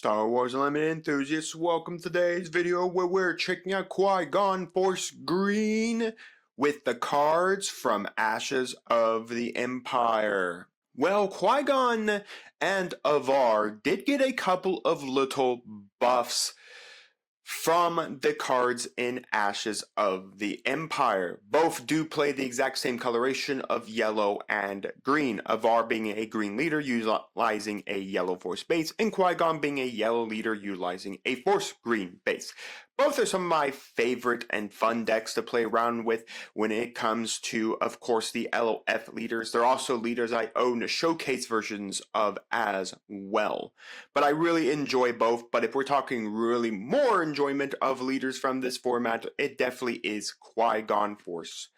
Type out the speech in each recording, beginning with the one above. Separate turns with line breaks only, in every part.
Star Wars Unlimited enthusiasts, welcome to today's video where we're checking out Qui-Gon Force Green with the cards from Ashes of the Empire. Well, Qui-Gon and Avar did get a couple of little buffs from the cards in Ashes of the Empire. Both do play the exact same coloration of yellow and green, Avar being a green leader utilizing a yellow force base, and Qui-Gon being a yellow leader utilizing a force green base. Both are some of my favorite and fun decks to play around with when it comes to, of course, the LOF leaders. They're also leaders I own showcase versions of as well. But I really enjoy both, but if we're talking really more enjoyment of leaders from this format, it definitely is Qui-Gon Force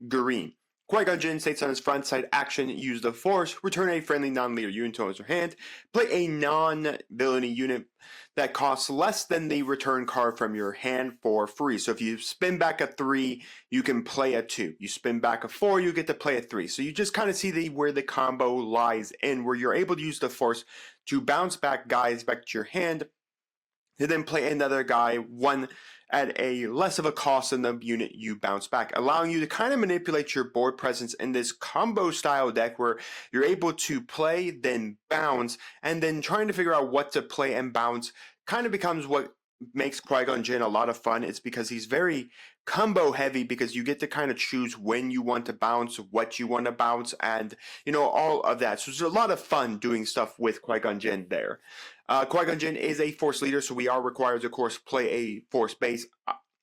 Green. Qui-Gon Jinn states on his front side action, use the force, return a friendly non-leader unit to his hand, play a non-villainy unit that costs less than the return card from your hand for free. So if you spin back a 3, you can play a 2. You spin back a 4, you get to play a 3. So you just kind of see where the combo lies in, where you're able to use the force to bounce back guys back to your hand, and then play another guy, one at a less of a cost than the unit you bounce back, allowing you to kind of manipulate your board presence in this combo style deck where you're able to play, then bounce, and then trying to figure out what to play and bounce kind of becomes what makes Qui-Gon Jinn a lot of fun. It's because he's very combo heavy, because you get to kind of choose when you want to bounce, what you want to bounce, and all of that. So there's a lot of fun doing stuff with Qui-Gon Jinn there. Qui-Gon Jinn is a force leader, so we are required to, of course, play a force base.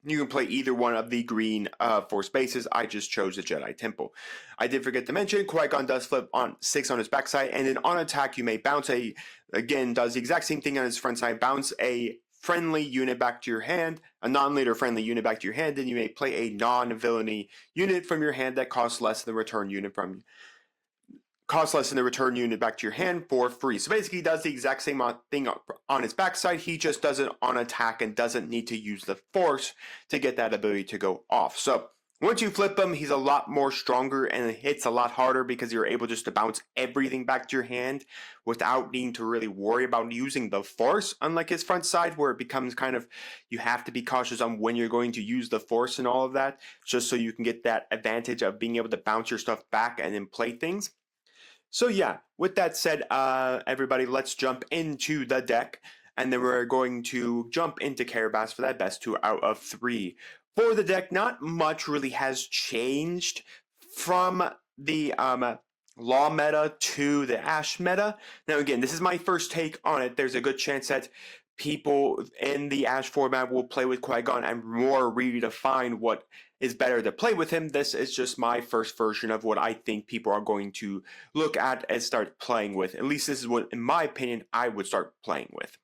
You can play either one of the green force bases. I just chose the Jedi Temple. I did forget to mention, Qui-Gon does flip on 6 on his backside, and then on attack you may bounce again, does the exact same thing on his front side, bounce a friendly unit back to your hand, a non-leader friendly unit back to your hand, and you may play a non-villainy unit from your hand that costs less than the return unit back to your hand for free. So basically he does the exact same thing on his backside, he just does it on attack and doesn't need to use the force to get that ability to go off. So once you flip him, he's a lot more stronger and it hits a lot harder because you're able just to bounce everything back to your hand without needing to really worry about using the force, unlike his front side where it becomes kind of, you have to be cautious on when you're going to use the force and all of that, just so you can get that advantage of being able to bounce your stuff back and then play things. So yeah, with that said, everybody, let's jump into the deck, and then we're going to jump into Carabas for that best 2 out of 3. For the deck, not much really has changed from the Law meta to the Ash meta. Now again, this is my first take on it. There's a good chance that people in the Ash format will play with Qui-Gon and more redefine what is better to play with him. This is just my first version of what I think people are going to look at and start playing with. At least this is what, in my opinion, I would start playing with.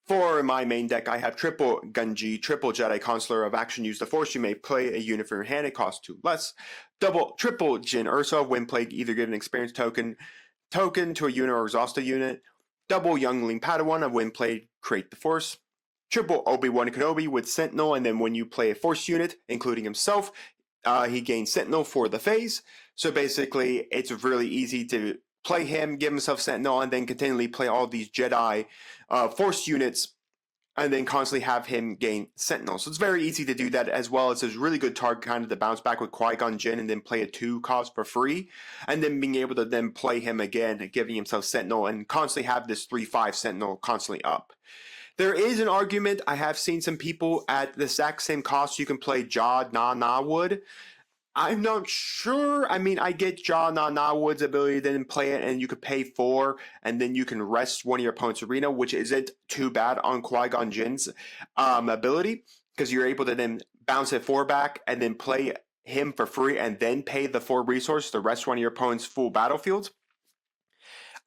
For my main deck, I have triple Gunji, triple Jedi Consular of Action, use the Force. You may play a unit from your hand, it costs 2 less. Triple Jyn Erso, when played, either give an experience token to a unit or exhaust a unit. Double Youngling Padawan, of when played, create the Force. Triple Obi-Wan Kenobi with Sentinel, and then when you play a Force unit, including himself, he gains Sentinel for the phase. So basically, it's really easy to play him, give himself Sentinel, and then continually play all these Jedi Force units, and then constantly have him gain Sentinel. So it's very easy to do that, as well as a really good target kind of to bounce back with Qui-Gon Jinn and then play a 2 cost for free, and then being able to then play him again, giving himself Sentinel, and constantly have this 3/5 Sentinel constantly up. There is an argument, I have seen some people at the exact same cost, you can play Jah Na Wood. I'm not sure. I mean, I get Jah Na Wood's ability to then play it, and you could pay 4, and then you can rest one of your opponent's arena, which isn't too bad on Qui-Gon Jinn's ability, because you're able to then bounce it 4 back, and then play him for free, and then pay the 4 resource to rest one of your opponent's full battlefields.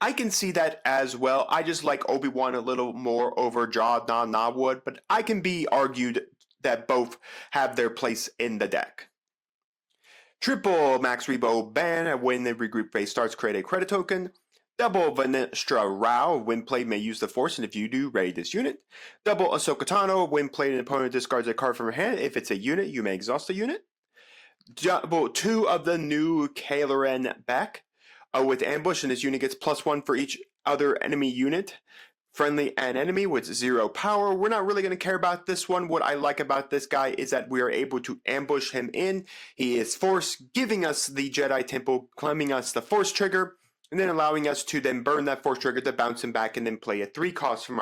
I can see that as well. I just like Obi-Wan a little more over Jah Na Wood, but I can be argued that both have their place in the deck. Triple Max Rebo Ban, when the regroup phase starts, create a credit token. Double Venestra Rao, when played, may use the Force, and if you do, ready this unit. Double Ahsoka Tano, when played, an opponent discards a card from her hand. If it's a unit, you may exhaust a unit. Double 2 of the new Kylo Ren back with Ambush, and this unit gets +1 for each other enemy unit friendly and enemy with 0 power. We're not really going to care about this one. What I like about this guy is that we are able to ambush him in. He is force, giving us the Jedi Temple, claiming us the force trigger, and then allowing us to then burn that force trigger to bounce him back and then play a 3 cost from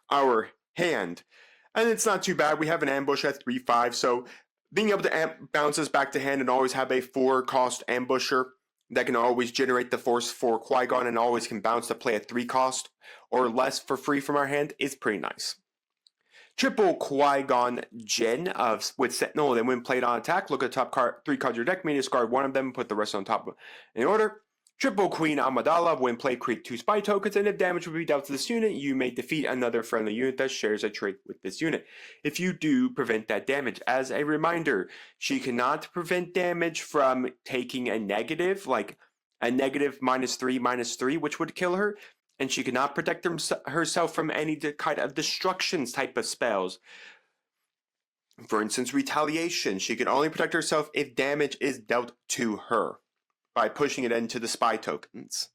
our hand. And it's not too bad. We have an ambush at 3/5, so being able to bounce us back to hand and always have a 4 cost ambusher that can always generate the force for Qui-Gon and always can bounce to play a 3 cost or less for free from our hand is pretty nice. Triple Qui-Gon Jinn with Sentinel, then when played on attack, look at the top 3 cards of your deck, mean discard 1 of them, put the rest on top in order. Triple Queen Amidala, when played, create 2 spy tokens, and if damage will be dealt to this unit, you may defeat another friendly unit that shares a trait with this unit. If you do, prevent that damage. As a reminder, she cannot prevent damage from taking a negative, like a negative -3/-3, which would kill her, and she cannot protect herself from any kind of destructions type of spells. For instance, retaliation. She can only protect herself if damage is dealt to her by pushing it into the spy tokens.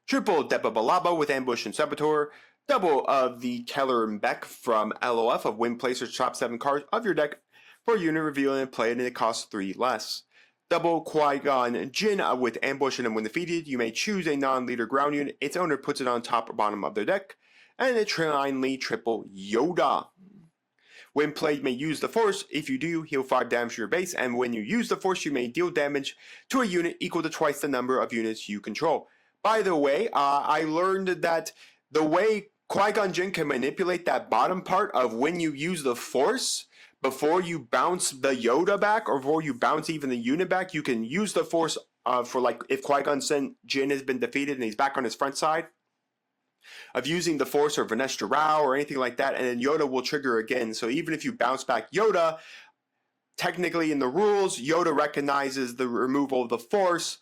Triple Depabalaba with Ambush and Saboteur. Double of the Keller and Beck from LOF of when place or top 7 cards of your deck for a unit revealing and play it, and it costs 3 less. Double Qui-Gon Jinn with Ambush, and when defeated, you may choose a non-leader ground unit. Its owner puts it on top or bottom of their deck. And a finally triple Yoda. When played, may use the force. If you do, heal 5 damage to your base, and when you use the force, you may deal damage to a unit equal to twice the number of units you control. By the way, I learned that the way Qui-Gon Jinn can manipulate that bottom part of when you use the force, before you bounce the Yoda back, or before you bounce even the unit back, you can use the force for, like, if Qui-Gon Jinn has been defeated and he's back on his front side, of using the force or Vanestra Rao or anything like that, and then Yoda will trigger again. So even if you bounce back Yoda, technically in the rules, Yoda recognizes the removal of the force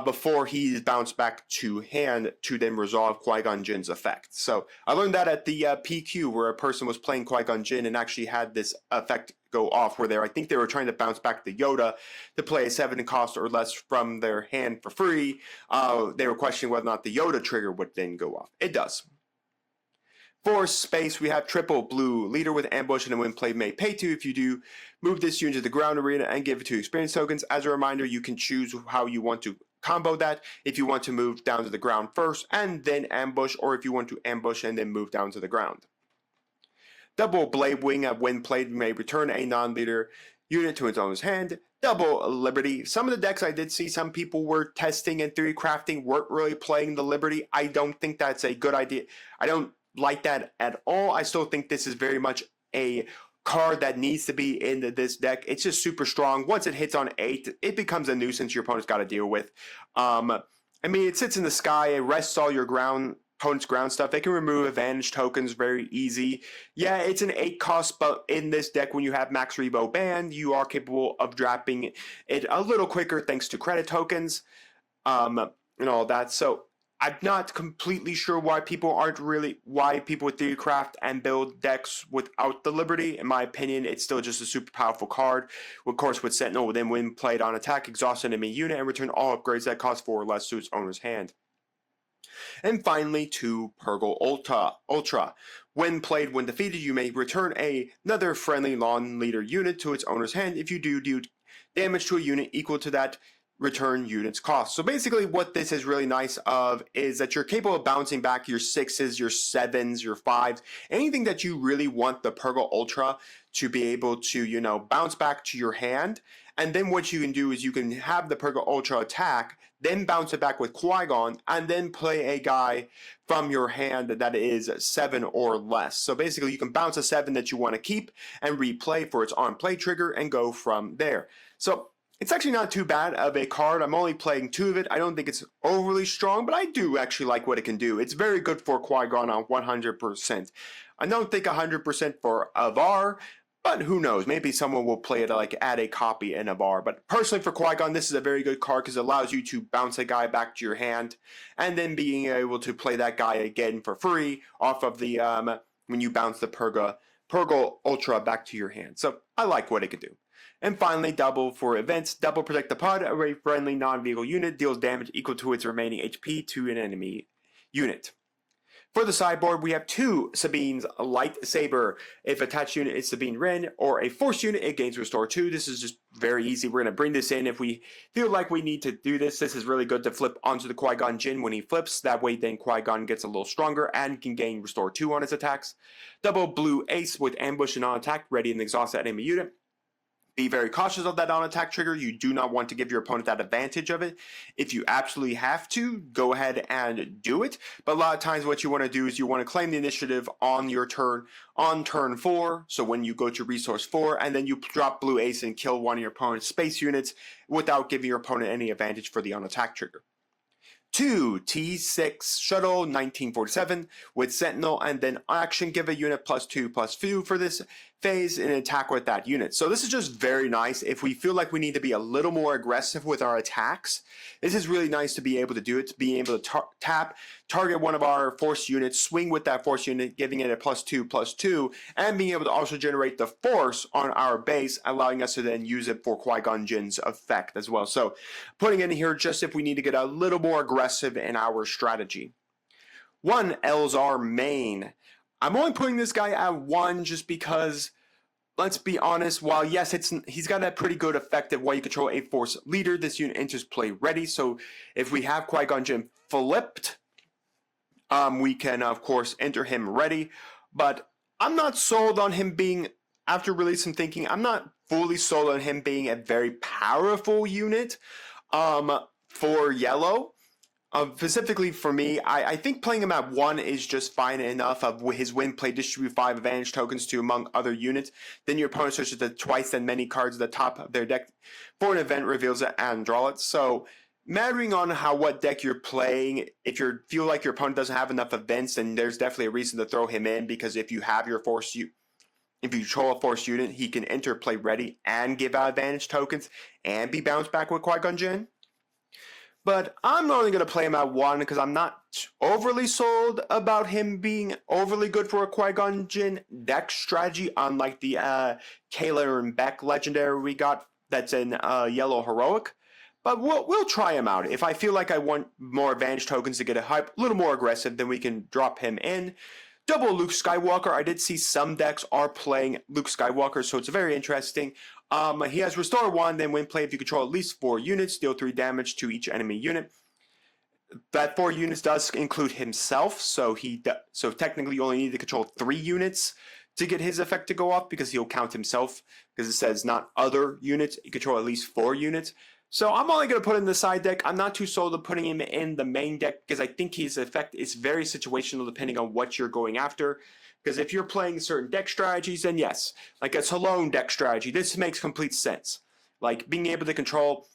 before he's bounced back to hand to then resolve Qui-Gon Jinn's effect. So I learned that at the PQ, where a person was playing Qui-Gon Jinn and actually had this effect go off, where I think they were trying to bounce back the Yoda to play a 7 cost or less from their hand for free. They were questioning whether or not the Yoda trigger would then go off. It does. For space, we have triple blue leader with ambush, and when played may pay 2. If you do, move this unit to the ground arena and give it 2 experience tokens. As a reminder, you can choose how you want to combo that. If you want to move down to the ground first and then ambush, or if you want to ambush and then move down to the ground. Double blade wing, when played, may return a non-leader unit to its owner's hand. Double Liberty. Some of the decks I did see some people were testing and theory crafting weren't really playing the Liberty. I don't think that's a good idea. I don't like that at all. I still think this is very much a card that needs to be in this deck. It's just super strong. Once it hits on 8, it becomes a nuisance your opponent's got to deal with. I mean, it sits in the sky, it rests all your opponent's ground stuff. They can remove advantage tokens very easy. Yeah, it's an 8 cost, but in this deck, when you have Max Rebo banned, you are capable of dropping it a little quicker thanks to credit tokens and all that. So I'm not completely sure why people would theory craft and build decks without the Liberty. In my opinion, it's still just a super powerful card. Of course, with Sentinel, then when played on attack, exhaust an enemy unit and return all upgrades that cost 4 or less to its owner's hand. And finally, to Purrgil Ultra. When played, when defeated, you may return another friendly non-leader unit to its owner's hand. If you do damage to a unit equal to that return unit's cost. So basically what this is really nice of is that you're capable of bouncing back your 6s, your 7s, your 5s, anything that you really want the Purrgil Ultra to be able to, bounce back to your hand. And then what you can do is you can have the Purrgil Ultra attack, then bounce it back with Qui-Gon, and then play a guy from your hand that is 7 or less. So basically you can bounce a 7 that you want to keep and replay for its on-play trigger and go from there. So it's actually not too bad of a card. I'm only playing 2 of it. I don't think it's overly strong, but I do actually like what it can do. It's very good for Qui-Gon on 100%. I don't think 100% for Avar, but who knows? Maybe someone will play it like add a copy in Avar. But personally for Qui-Gon, this is a very good card because it allows you to bounce a guy back to your hand and then being able to play that guy again for free off of the when you bounce the Purrgil Ultra back to your hand. So I like what it could do. And finally, double for events. Double protect the pod. A friendly non-vehicle unit deals damage equal to its remaining HP to an enemy unit. For the sideboard, we have 2 Sabine's Lightsaber. If attached unit is Sabine Wren or a Force unit, it gains Restore 2. This is just very easy. We're going to bring this in if we feel like we need to do this. This is really good to flip onto the Qui-Gon Jinn when he flips. That way then Qui-Gon gets a little stronger and can gain Restore 2 on his attacks. Double Blue Ace with Ambush and On-Attack, ready and exhaust that enemy unit. Be very cautious of that on-attack trigger. You do not want to give your opponent that advantage of it. If you absolutely have to, go ahead and do it. But a lot of times what you want to do is you want to claim the initiative on your turn, on turn 4. So when you go to resource 4, and then you drop Blue Ace and kill one of your opponent's space units without giving your opponent any advantage for the on-attack trigger. 2 T6 Shuttle 1947 with Sentinel, and then action give a unit +2/+2 for this phase and attack with that unit. So this is just very nice if we feel like we need to be a little more aggressive with our attacks. This is really nice to be able to do it, to be able to tap, target one of our force units, swing with that force unit, giving it a +2/+2, and being able to also generate the force on our base, allowing us to then use it for Qui-Gon Jinn's effect as well. So putting in here just if we need to get a little more aggressive in our strategy. 1 Elzar Main. I'm only putting this guy at 1 just because, let's be honest, while yes, he's got a pretty good effect at while you control a force leader, this unit enters play ready. So if we have Qui-Gon Jinn flipped, we can of course enter him ready. But I'm not sold on him being, after really some thinking, I'm not fully sold on him being a very powerful unit for yellow. Specifically for me, I think playing him at 1 is just fine enough of his win play, distribute 5 advantage tokens to among other units. Then your opponent searches the twice as many cards at the top of their deck for an event, reveals it, and draw it. So mattering on what deck you're playing, if you feel like your opponent doesn't have enough events, then there's definitely a reason to throw him in, because if you have your force, if you control a force unit, he can enter play ready and give out advantage tokens and be bounced back with Qui-Gon Jinn. But I'm only going to play him at 1 because I'm not overly sold about him being overly good for a Qui-Gon Jinn deck strategy, unlike the 𝐒𝐓𝐃 and Beck legendary we got that's in Yellow Heroic. But we'll try him out. If I feel like I want more advantage tokens to get a little more aggressive, then we can drop him in. Double Luke Skywalker. I did see some decks are playing Luke Skywalker, so it's very interesting. He has Restore 1, then when played, if you control at least 4 units, deal 3 damage to each enemy unit. That 4 units does include himself, so technically you only need to control 3 units to get his effect to go off, because he'll count himself, because it says not other units, you control at least 4 units. So I'm only going to put him in the side deck. I'm not too sold on putting him in the main deck, because I think his effect is very situational depending on what you're going after. Because if you're playing certain deck strategies, then yes, like a Salome deck strategy, this makes complete sense. Like being able to control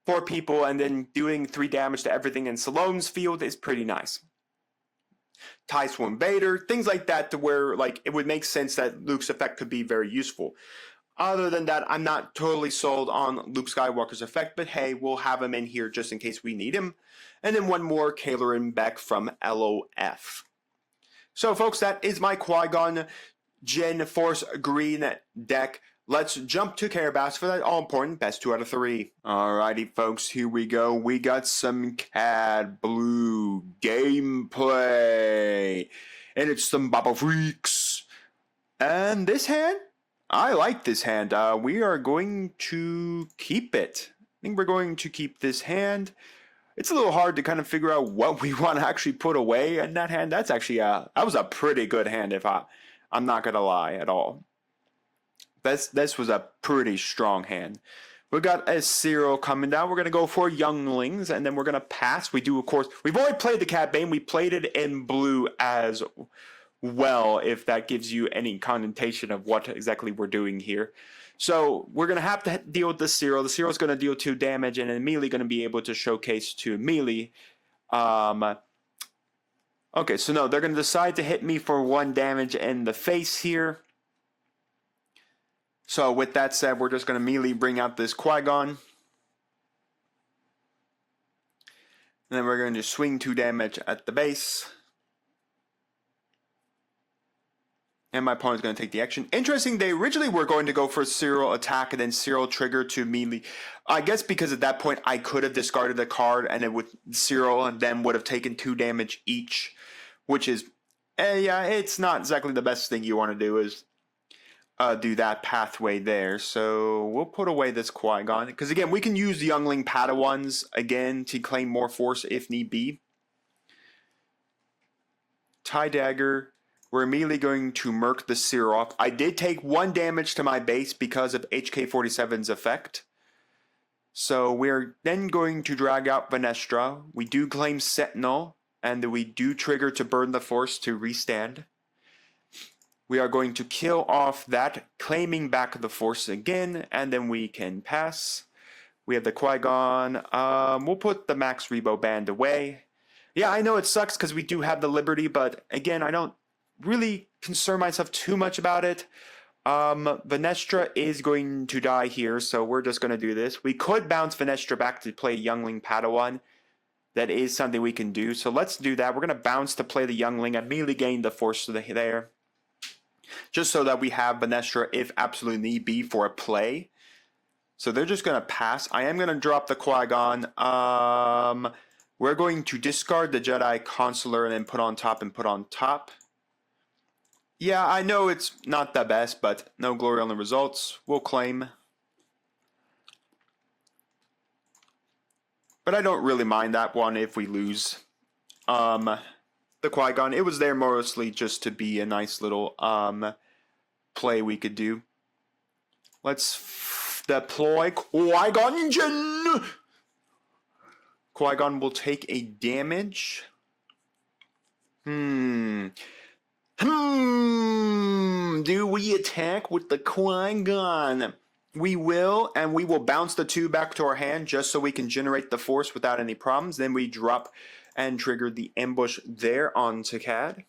4 people and then doing 3 damage to everything in Salome's field is pretty nice. TIE Swarm Vader, things like that, to where like it would make sense that Luke's effect could be very useful. Other than that, I'm not totally sold on Luke Skywalker's effect, but hey, we'll have him in here just in case we need him. And then 1 more 𝐒𝐓 Beck from LOF. So folks, that is my Qui-Gon Jinn Force Green deck. Let's jump to Carabas for that all-important best 2 out of 3. Alrighty folks, here we go. We got some CAD Blue gameplay. And it's some Baba Freaks. And this hand? I like this hand. We are going to keep it. I think we're going to keep this hand. It's a little hard to kind of figure out what we want to actually put away in that hand. That's actually that was a pretty good hand, if I'm not gonna lie at all. This was a pretty strong hand. We got a Cyril coming down. We're gonna go for Younglings, and then we're gonna pass. We do, of course. We've already played the Cad Bane. We played it in blue as well, if that gives you any connotation of what exactly we're doing here. So we're going to have to deal with the Cyril. The Cyril's going to deal 2 damage and immediately going to be able to showcase to melee. Okay, so no, they're going to decide to hit me for 1 damage in the face here. So with that said, we're just going to melee bring out this Qui-Gon. And then we're going to swing 2 damage at the base. And my opponent's going to take the action. Interesting, they originally were going to go for Cyril attack and then Cyril trigger to melee. I guess because at that point I could have discarded a card and it would Cyril and then would have taken 2 damage each, which is Yeah, it's not exactly the best thing you want to do is do that pathway there. So we'll put away this Qui-Gon. Because again, we can use the Youngling Padawans again to claim more force if need be. TIE Dagger. We're immediately going to Merc the 𝐒𝐓. I did take 1 damage to my base because of HK-47's effect. So we're then going to drag out Venestra. We do claim Sentinel, and we do trigger to burn the force to restand. We are going to kill off that, claiming back the force again, and then we can pass. We have the Qui-Gon. We'll put the Max Rebo Band away. Yeah, I know it sucks because we do have the Liberty, but again, I don't really concern myself too much about it. Venestra is going to die here, so we're just going to do this. We could bounce Venestra back to play Youngling Padawan. That is something we can do, so let's do that. We're going to bounce to play the Youngling, immediately gain the force to there. Just so that we have Venestra if absolutely need be for a play. So they're just going to pass. I am going to drop the Qui-Gon. We're going to discard the Jedi Consular and then put on top. Yeah, I know it's not the best, but no glory on the results. We'll claim. But I don't really mind that one if we lose. The Qui-Gon, it was there mostly just to be a nice little play we could do. Let's deploy Qui-Gon Jinn. Qui-Gon will take a damage. Do we attack with the Qui-Gon? We will, and we will bounce the 2 back to our hand just so we can generate the force without any problems. Then we drop and trigger the ambush there onto CAD.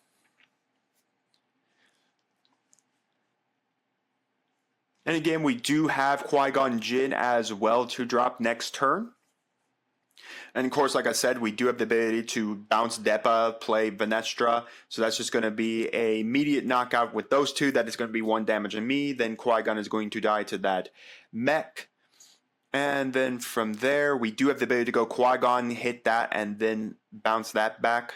And again, we do have Qui-Gon Jinn as well to drop next turn. And of course, like I said, we do have the ability to bounce Depa, play Venestra. So that's just going to be an immediate knockout with those 2. That is going to be 1 damage on me. Then Qui-Gon is going to die to that mech. And then from there, we do have the ability to go Qui-Gon, hit that, and then bounce that back,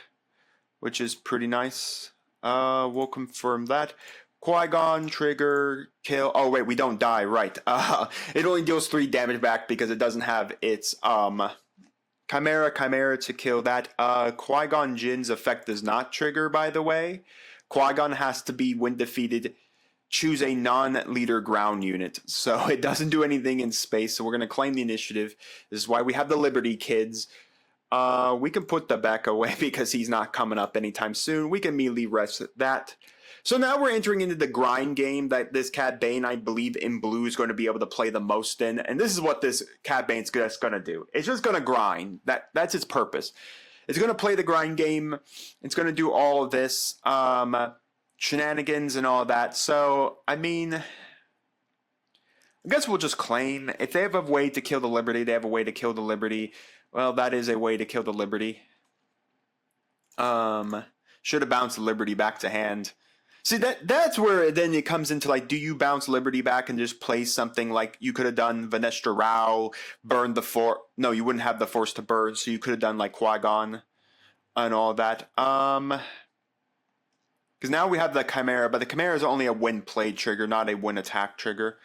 which is pretty nice. We'll confirm that. Qui-Gon, trigger, kill. Oh, wait, we don't die, right. It only deals 3 damage back because it doesn't have its Chimera to kill that. Qui-Gon Jinn's effect does not trigger, by the way. Qui-Gon has to be, when defeated, choose a non-leader ground unit. So it doesn't do anything in space, so we're going to claim the initiative. This is why we have the Liberty kids. We can put the Beck away because he's not coming up anytime soon. We can immediately rest that. So now we're entering into the grind game that this Cad Bane, I believe, in blue is going to be able to play the most in. And this is what this Cad Bane's just going to do. It's just going to grind. That's its purpose. It's going to play the grind game. It's going to do all of this shenanigans and all that. So, I mean, I guess we'll just claim. If they have a way to kill the Liberty, they have a way to kill the Liberty. Well, that is a way to kill the Liberty. Should have bounced the Liberty back to hand. See, that's where then it comes into, like, do you bounce Liberty back and just play something like you could have done Venestra Rao, burn the force. No, you wouldn't have the force to burn, so you could have done, like, Qui-Gon and all that. Because now we have the Chimera, but the Chimera is only a win play trigger, not a win attack trigger.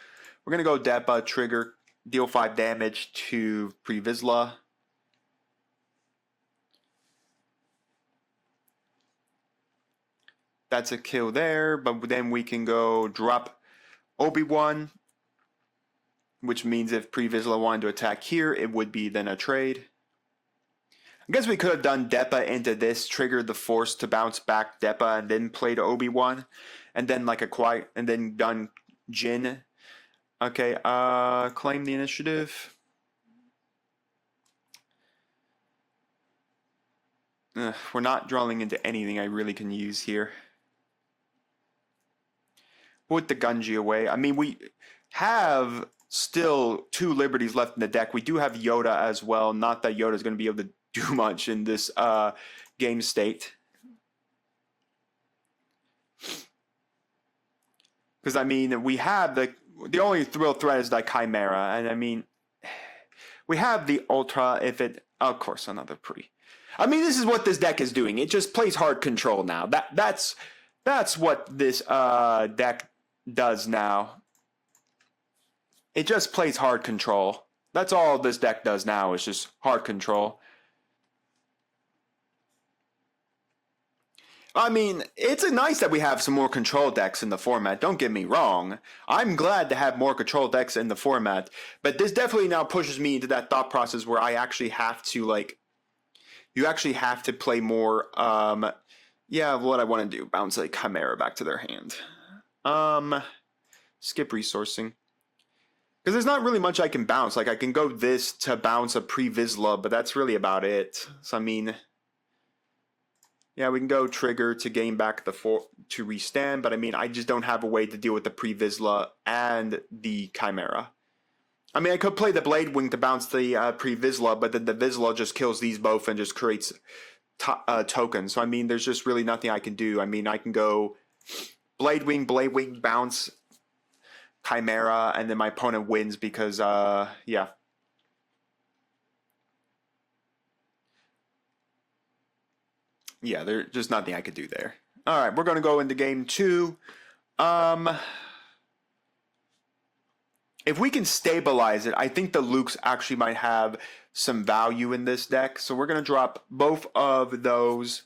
We're going to go Depa, trigger, deal 5 damage to Pre-Vizsla. That's a kill there, but then we can go drop Obi-Wan, which means if Pre-Vizsla wanted to attack here, it would be then a trade. I guess we could have done Depa into this, triggered the force to bounce back Depa, and then played Obi-Wan, and then like and then done Jin. Okay, claim the initiative. We're not drawing into anything I really can use here. Put the Gunji away. I mean, we have still 2 Liberties left in the deck. We do have Yoda as well. Not that Yoda is going to be able to do much in this game state. Because, I mean, we have the only real threat is the Chimera. And, I mean, we have the Ultra if it... Of course, another Pre. I mean, this is what this deck is doing. It just plays hard control now. That's what this deck does now. It just plays hard control. That's all this deck does now, is just hard control. I mean, it's nice that we have some more control decks in the format, don't get me wrong. I'm glad to have more control decks in the format, but this definitely now pushes me into that thought process where I actually have to, like, you actually have to play more, yeah, what I want to do, bounce a Chimera back to their hand. Skip resourcing. Because there's not really much I can bounce. Like, I can go this to bounce a pre-Vizsla, but that's really about it. So, I mean, yeah, we can go trigger to gain back the to restand, but I mean, I just don't have a way to deal with the pre-Vizsla and the Chimera. I mean, I could play the Blade Wing to bounce the pre-Vizsla, but then the Vizsla just kills these both and just creates tokens. So, I mean, there's just really nothing I can do. I mean, I can go Blade Wing, bounce Chimera, and then my opponent wins because, yeah. Yeah, there's just nothing I could do there. All right, we're going to go into game 2. If we can stabilize it, I think the Lukes actually might have some value in this deck. So we're going to drop both of those.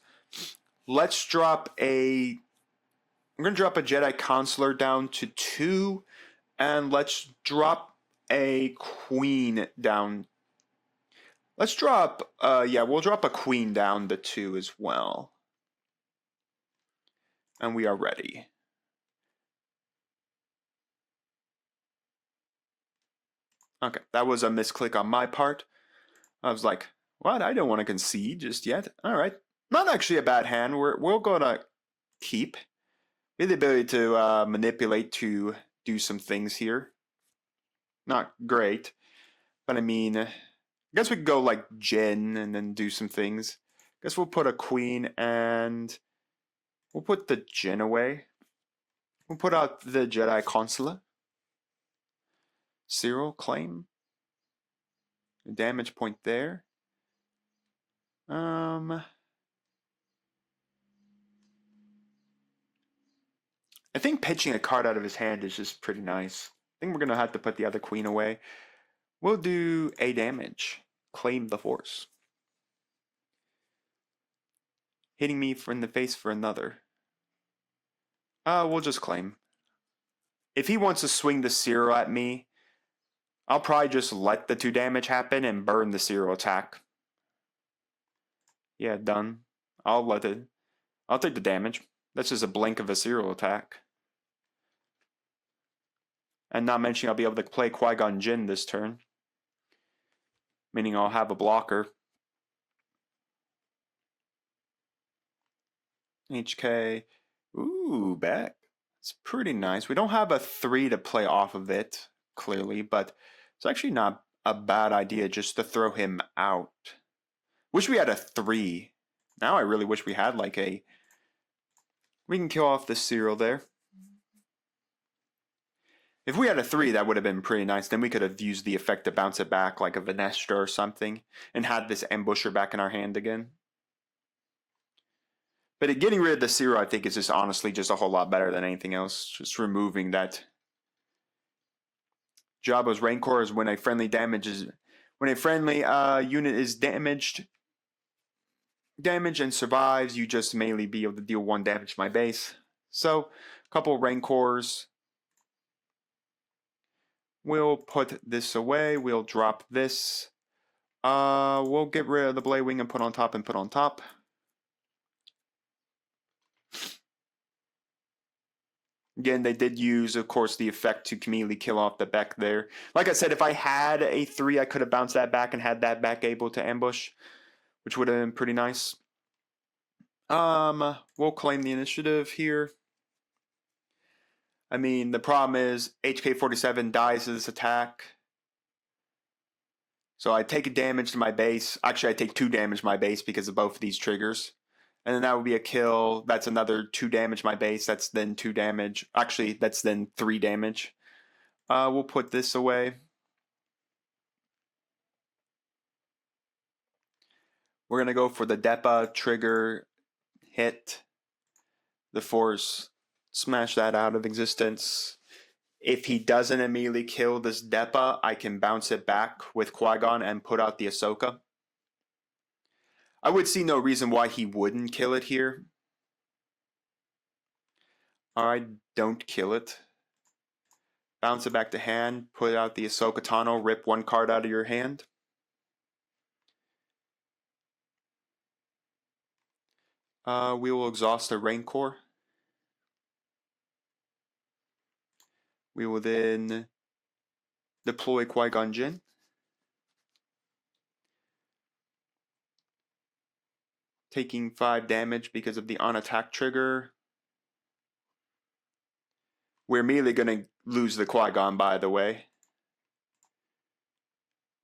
Let's drop a... I'm going to drop a Jedi Consular down to 2. And let's drop a Queen down. Let's drop... yeah, we'll drop a Queen down to 2 as well. And we are ready. Okay, that was a misclick on my part. I was like, what? I don't want to concede just yet. All right. Not actually a bad hand. We'll go to keep. We have the ability to manipulate to do some things here. Not great. But I mean, I guess we could go like Jin and then do some things. I guess we'll put a Queen and we'll put the Jin away. We'll put out the Jedi Consular. Cyril claim. A damage point there. I think pitching a card out of his hand is just pretty nice. I think we're going to have to put the other Queen away. We'll do a damage. Claim the Force. Hitting me in the face for another. We'll just claim. If he wants to swing the Cyril at me, I'll probably just let the 2 damage happen and burn the Cyril attack. Yeah, done. I'll take the damage. That's just a blink of a Cyril attack. And not mentioning I'll be able to play Qui-Gon Jinn this turn. Meaning I'll have a blocker. HK. Ooh, back. It's pretty nice. We don't have a 3 to play off of it, clearly, but it's actually not a bad idea just to throw him out. Wish we had a 3. Now I really wish we had like a... We can kill off the Cyril there. If we had a 3, that would have been pretty nice. Then we could have used the effect to bounce it back like a Venestra or something and had this Ambusher back in our hand again. But getting rid of the Cyril, I think, is just honestly just a whole lot better than anything else. Just removing that. Jabba's Rancor is when a friendly unit is damaged and survives, you just mainly be able to deal 1 damage to my base. So, a couple Rancors. We'll put this away. We'll drop this. We'll get rid of the Blade Wing and put on top. Again, they did use, of course, the effect to immediately kill off the Beck there. Like I said, if I had a 3, I could have bounced that back and had that Beck able to ambush, which would have been pretty nice. We'll claim the initiative here. I mean, the problem is HK-47 dies to this attack. So I take a damage to my base. Actually, I take 2 damage to my base because of both of these triggers. And then that would be a kill. That's another 2 damage my base. That's then 2 damage. Actually, that's then 3 damage. We'll put this away. We're going to go for the Depa trigger hit. The Force, smash that out of existence. If he doesn't immediately kill this Depa, I can bounce it back with Qui-Gon and put out the Ahsoka. I would see no reason why he wouldn't kill it here. Alright, don't kill it. Bounce it back to hand, put out the Ahsoka Tano, rip one card out of your hand. We will exhaust the Rancor. We will then deploy Qui-Gon Jinn. Taking 5 damage because of the on-attack trigger. We're immediately going to lose the Qui-Gon, by the way.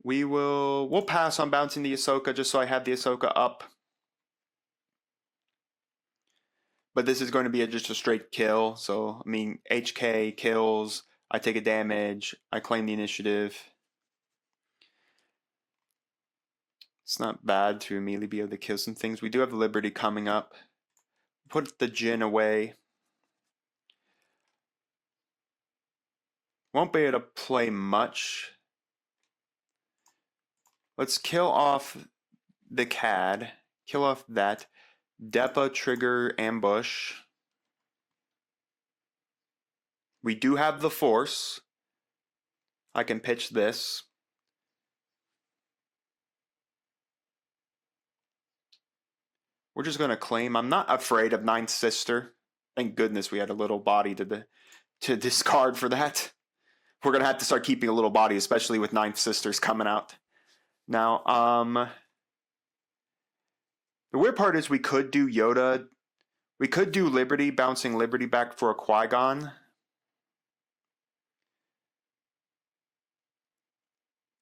We'll pass on bouncing the Ahsoka just so I have the Ahsoka up. But this is going to be just a straight kill. So, I mean, HK kills, I take a damage, I claim the initiative. It's not bad to immediately be able to kill some things. We do have Liberty coming up. Put the Jinn away. Won't be able to play much. Let's kill off the CAD. Kill off that. Depa trigger ambush. We do have the Force. I can pitch this. We're just going to claim. I'm not afraid of Ninth Sister. Thank goodness we had a little body to discard for that. We're going to have to start keeping a little body, especially with Ninth Sisters coming out. Now, the weird part is we could do Yoda. We could do Liberty, bouncing Liberty back for a Qui-Gon.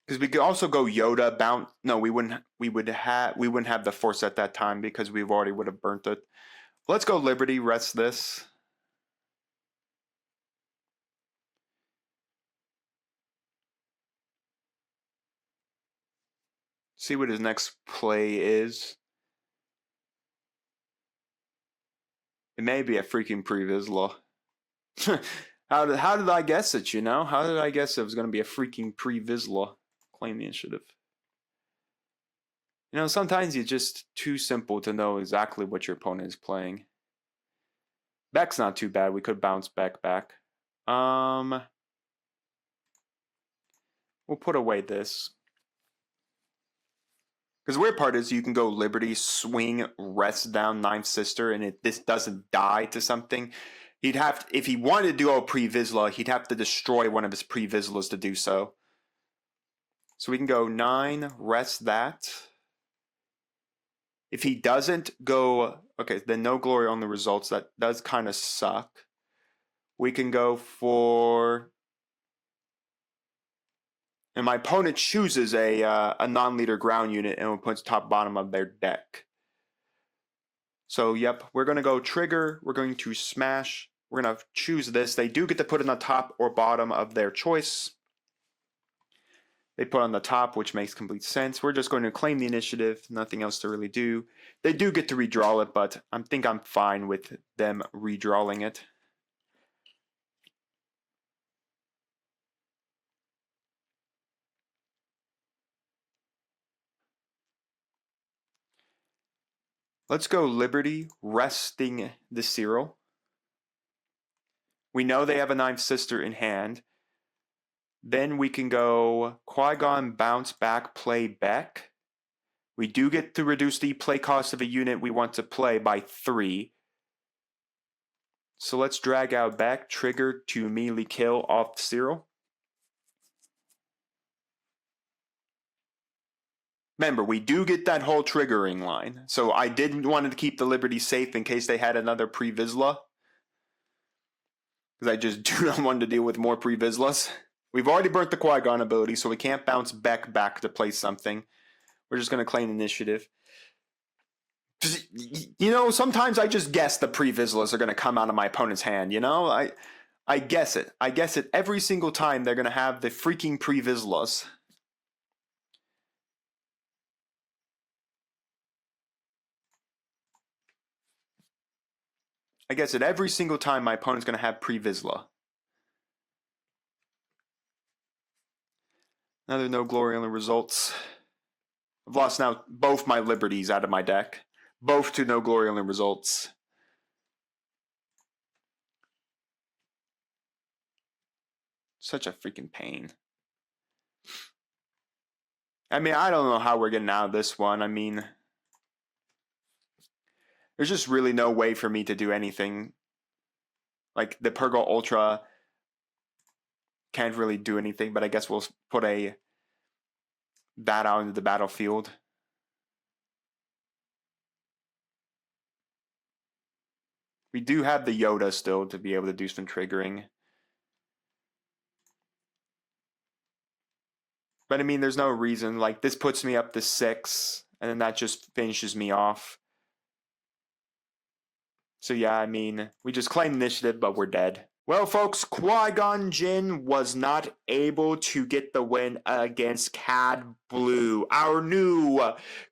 Because we could also go Yoda bounce. No, we wouldn't have the Force at that time because we already would have burnt it. Let's go Liberty, rest this. See what his next play is. It may be a freaking pre-Vizsla. How did I guess it, you know? How did I guess it was going to be a freaking pre-Vizsla? Claim the initiative. You know, sometimes it's just too simple to know exactly what your opponent is playing. Back's not too bad. We could bounce back. We'll put away this. Because the weird part is you can go Liberty, swing, rest down Ninth Sister, and this doesn't die to something. He'd have to, if he wanted to go pre-Vizsla, he'd have to destroy one of his pre-Vizslas to do so. So we can go 9, rest that. If he doesn't go, okay, then no glory on the results. That does kind of suck. We can go for, and my opponent chooses a non-leader ground unit and puts top bottom of their deck. So yep, we're going to go trigger. We're going to smash. We're going to choose this. They do get to put it on the top or bottom of their choice. They put on the top, which makes complete sense. We're just going to claim the initiative. Nothing else to really do. They do get to redraw it, but I think I'm fine with them redrawing it. Let's go Liberty, resting the Cyril. We know they have a Ninth Sister in hand. Then we can go Qui-Gon, bounce back, play Beck. We do get to reduce the play cost of a unit we want to play by 3. So let's drag out Beck, trigger to immediately kill off Cyril. Remember, we do get that whole triggering line. So I didn't want to keep the Liberty safe in case they had another pre-Vizsla. Because I just do not want to deal with more pre-Vizslas. We've already burnt the Qui-Gon ability, so we can't bounce Beck back to play something. We're just going to claim initiative. You know, sometimes I just guess the pre-Vizslas are going to come out of my opponent's hand, you know? I guess it. I guess it every single time they're going to have the freaking pre-Vizslas. I guess at every single time my opponent's going to have pre-𝐕𝐆𝐷. Another no glory only results. I've lost now both my liberties out of my deck. Both to no glory only results. Such a freaking pain. I mean, I don't know how we're getting out of this one. I mean, there's just really no way for me to do anything. Like, the Purrgil Ultra can't really do anything, but I guess we'll put that out into the battlefield. We do have the Yoda still to be able to do some triggering. But I mean, there's no reason. Like, this puts me up to 6, and then that just finishes me off. So yeah, I mean, we just claimed initiative, but we're dead. Well, folks, Qui-Gon Jinn was not able to get the win against Cad Blue, our new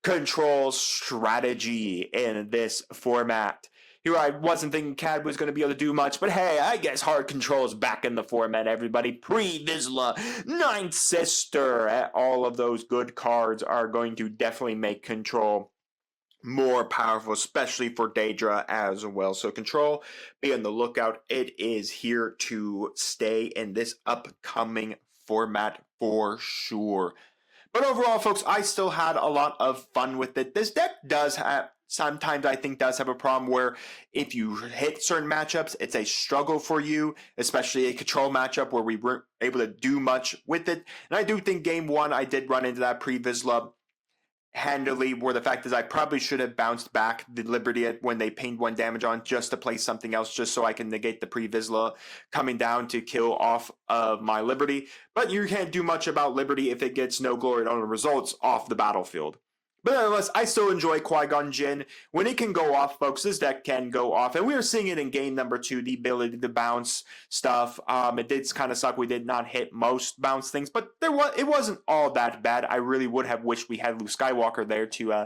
control strategy in this format. Here, I wasn't thinking Cad was going to be able to do much, but hey, I guess hard control is back in the format, everybody. Pre-𝐕𝐵𝐷, Ninth Sister, all of those good cards are going to definitely make control more powerful, especially for Daedra as well. So control, be on the lookout. It is here to stay in this upcoming format for sure. But overall, folks, I still had a lot of fun with it. This deck does have, sometimes I think does have a problem where if you hit certain matchups, it's a struggle for you, especially a control matchup where we weren't able to do much with it. And I do think game 1, I did run into that pre-𝐕𝐵𝐷 handily, where the fact is I probably should have bounced back the Liberty when they pinged 1 damage on just to play something else, just so I can negate the pre-𝐕𝐵𝐷 coming down to kill off of my Liberty. But you can't do much about Liberty if it gets no glory on the results off the battlefield. But nonetheless, I still enjoy Qui-Gon Jinn. When it can go off, folks, this deck can go off. And we were seeing it in game number 2, the ability to bounce stuff. It did kind of suck. We did not hit most bounce things, but it wasn't all that bad. I really would have wished we had Luke Skywalker there to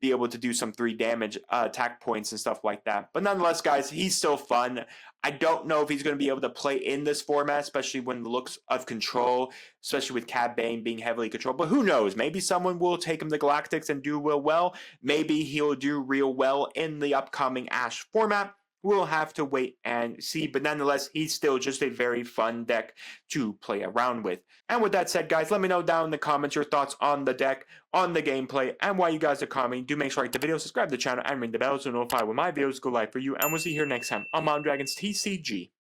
be able to do some 3 damage attack points and stuff like that. But nonetheless, guys, he's still fun. I don't know if he's going to be able to play in this format, especially when the looks of control, especially with Cad Bane being heavily controlled. But who knows? Maybe someone will take him to Galactics and do real well. Maybe he'll do real well in the upcoming Ash format. We'll have to wait and see. But nonetheless, he's still just a very fun deck to play around with. And with that said, guys, let me know down in the comments your thoughts on the deck, on the gameplay, and why you guys are commenting. Do make sure to like the video, subscribe to the channel, and ring the bell so notify when my videos go live for you. And we'll see you here next time on Mountain Dragons TCG.